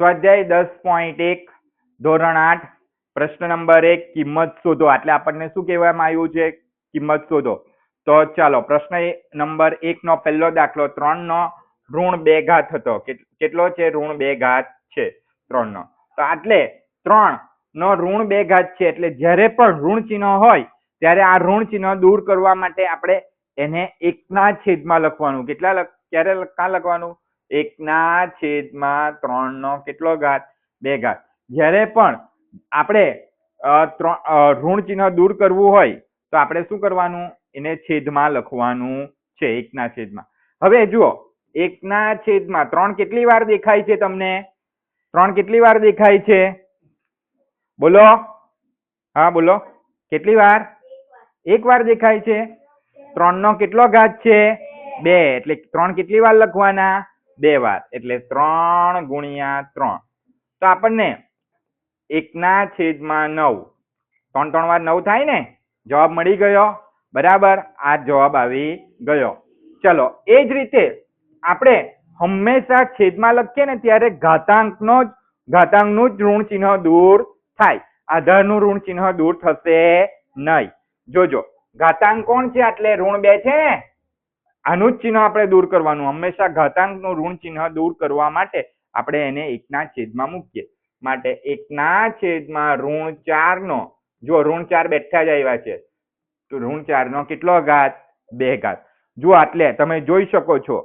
સ્વાધ્યાય 10.1 ધોરણ 8 પ્રશ્ન નંબર 1 કિંમત શોધો. એટલે આપણને શું કહેવામાં આવ્યું છે? કિંમત શોધો. તો ચાલો પ્રશ્ન નંબર 1 નો પહેલો દાખલો 3 નો ઋણ 2 ઘાત હતો. કેટલો છે? ઋણ 2 ઘાત છે 3 નો. તો એટલે 3 નો ઋણ 2 ઘાત છે એટલે જ્યારે પણ ઋણ ચિહ્ન હોય ત્યારે આ ઋણ ચિહ્ન દૂર કરવા માટે આપણે એને 1 ના છેદમાં લખવાનું. ક્યાં લખવાનું? 1 ના છેદમાં 3 નો કેટલો ઘાત? 2 ઘાત. જ્યારે પણ આપણે ઋણ ચિહ્ન દૂર કરવું હોય તો આપણે શું કરવાનું? એને છેદમાં લખવાનું છે, 1 ના છેદમાં. હવે જુઓ, 1 ના છેદમાં 3 કેટલી વાર દેખાય છે તમને? 3 કેટલી વાર દેખાય છે? બોલો. હા બોલો. કેટલી વાર? 1 વાર દેખાય છે. 3 નો કેટલો ઘાત છે? 2. એટલે 3 કેટલી વાર લખવાના? 2 વાર. એટલે 3 ગુણ્યા 3. તો આપણને 1 ના છેદમાં 9. 3 3 વાર 9 થાય ને? જવાબ મળી ગયો. બરાબર, આ જવાબ આવી ગયો. ચલો, એ જ રીતે આપણે હંમેશા છેદમાં લખીએ ને ત્યારે ઘાતાંકનું જ ઋણ ચિહ્ન દૂર થાય. આધારનું ઋણ ચિહ્ન દૂર થશે નહીં. જોજો, ઘાતાંક કોણ છે? એટલે ઋણ 2 છે ને? આનું જ ચિહ્ન આપણે દૂર કરવાનું. હંમેશા ઘાતાંકનું ઋણ ચિહ્ન દૂર કરવા માટે આપણે એને 1 ના છેદમાં મૂકીએ. માટે 1 ના છેદમાં ઋણ 4 નો, જો ઋણ 4 બેઠા જ આવ્યા છે તો ઋણ 4 નો કેટલો ઘાત? 2 ઘાત. જો એટલે તમે જોઈ શકો છો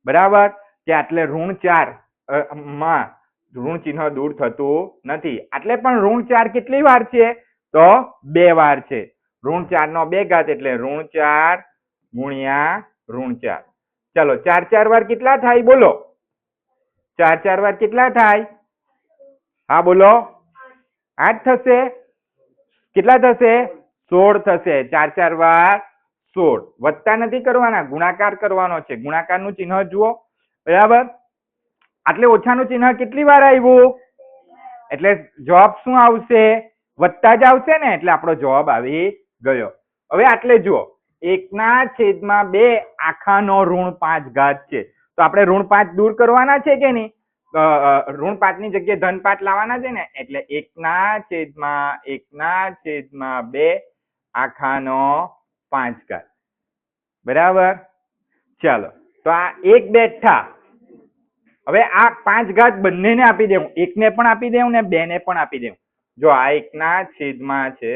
બરાબર કે એટલે ઋણ 4 માં ઋણ ચિહ્ન દૂર થતું નથી. એટલે પણ ઋણ 4 કેટલી વાર છે? તો 2 વાર છે. ઋણ 4 નો 2 ઘાત એટલે ઋણ 4 ગુણ્યા ઋણ 4. ચાલો, 4 4 વાર કેટલા થાય? બોલો. 4 4 વાર કેટલા થાય? હા બોલો. 8 થશે. કેટલા થશે? 16 થશે. 4 4 વાર 16. વત્તા નથી કરવાના, ગુણાકાર કરવાનો છે. ગુણાકારનું ચિહ્ન જુઓ. બરાબર, એટલે ઓછાનું ચિહ્ન કેટલી વાર આવ્યું? એટલે જવાબ શું આવશે? વત્તા જ આવશે ને? એટલે આપણો જવાબ આવી ગયો. હવે આટલે જુઓ, 1 ના છેદમાં 2 આખાનો ઋણ 5 ઘાત છે. તો આપણે ઋણ 5 દૂર કરવાના છે કે નહીં? ઋણ 5 ની જગ્યાએ ધન 5 લાવવાના છે ને? એટલે 1 ના છેદમાં 2 આખાનો 5 ઘાત. બરાબર. ચાલો, તો આ 1 બેઠા. હવે આ 5 ઘાત બંનેને આપી દેવું. 1 ને પણ આપી દેવું ને 2 ને પણ આપી દેવું. જો આ 1 ના છેદમાં છે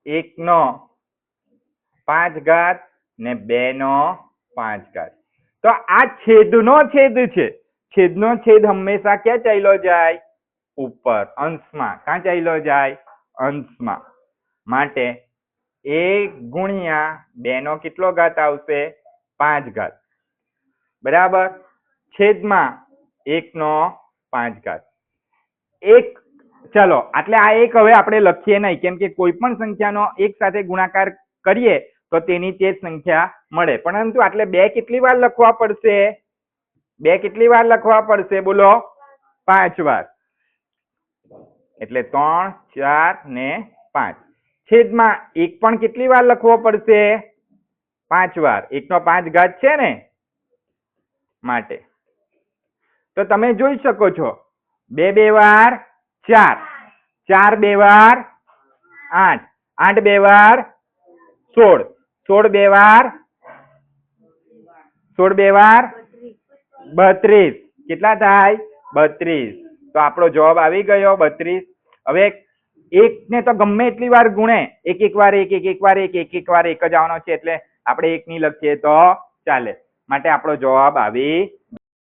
1 નો 5 ઘાત ને 2 નો 5 ઘાત. તો આ છેદનો છેદ છે. છેદનો છેદ હંમેશા ક્યાં ચાલ્યો જાય? ઉપર, અંશમાં. ક્યાં ચાલ્યો જાય? અંશમાં. માટે 1 ગુણ્યા 2 નો કેટલો ઘાત આવશે? 5 ઘાત. બરાબર, છેદમાં 1 નો 5 ઘાત. 1. ચાલો, એટલે આ 1 હવે આપણે લખીએ નહીં, કેમ કે કોઈ પણ સંખ્યાનો 1 સાથે ગુણાકાર કરીએ તો તેની તે જ સંખ્યા મળે. પરંતુ એટલે 2 કેટલી વાર લખવા પડશે? 2 કેટલી વાર લખવા પડશે? બોલો. 5 વાર. એટલે 3 4 ને 5. છેદમાં 1 પણ કેટલી વાર લખવો પડશે? 5 વાર. 1 નો 5 ઘાત છે ને? માટે તો તમે જોઈ શકો છો 2 2 વાર 4, 4 2 વાર 8, 8 2 વાર 16, 16 2 વાર 32. કેટલા થાય? 32. તો આપણો જવાબ આવી ગયો 32. હવે 1 ને તો ગમે એટલી વાર ગુણે, એક વાર 1 વાર 1 વાર 1 જ આવવાનો છે એટલે આપણે 1 ની લખીએ તો ચાલે. માટે આપણો જવાબ આવી